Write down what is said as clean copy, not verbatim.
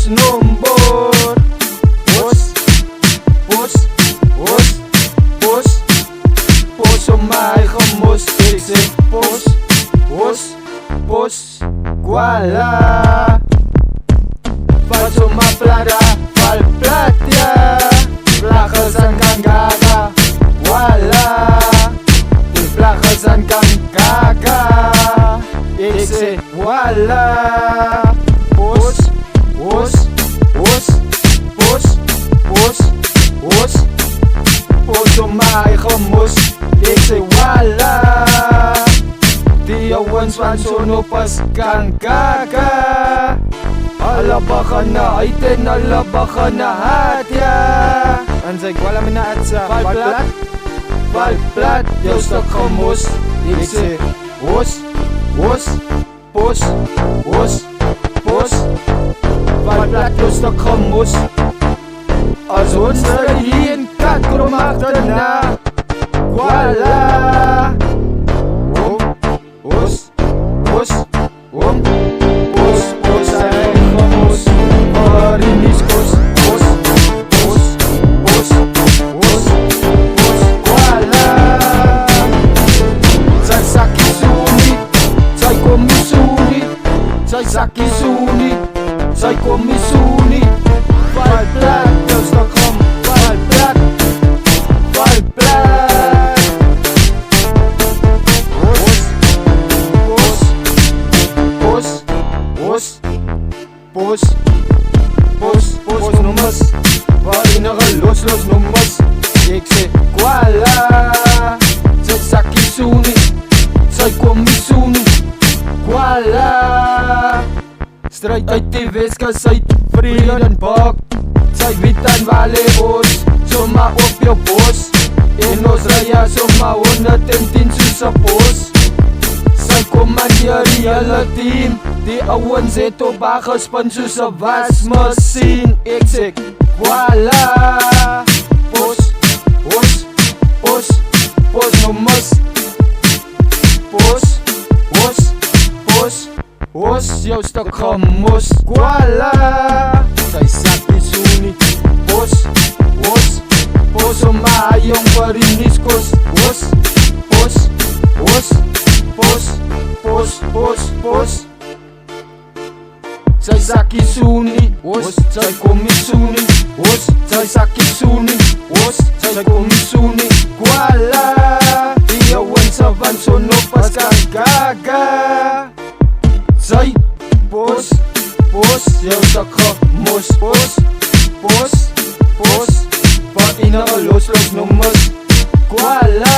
nombor. Pos op my eigen mos. Ek sê pos, Kuala. Vat op my plata, val plat ja. Vlaggen zijn kan gaga, voila. Die vlaggen zijn kan gaga. Ik zeg voila. Pos op my eigen mos. Ik zeg voila. Die ouwens van Sonopas kan gaga. Alla baka na uit en alla baka na hat ja. En zeg wala me na at sa val plat, jou stuk gemos. Ik zeg pos, val plat, jou stuk gemos. Als ons er hier in kakrom achterna, Kuala. Zij kom misuni, val plat, jou stuk gem, val plat. Pos nummers, waarin los nummers. Ik zeg Kuala, zij zak isuni, zij kom misuni, Kuala. Strijd uit die Weskus uit Vredenburg. Zij wit en Valleybos, zomaar op jou bos. En ons rij zomaar 110 soos 'n bos. Sy kommandeer die hele team. Die ouwens het op haar gespin soos 'n wasmachine. Ek sê voila. Pos nummers. Pos, jou stuk gemos. Kuala. Sy sakkie soenie. Pos op my jong variniskos. Pos. Sy sakkie soenie. Sy kom soenie. Sy sakkie soenie. Sy kom soenie. Kuala. Die ouwens van Sonopas kan gaga. Zij pos, jou stuk gemos. Pos, wat in los nummers. Kuala.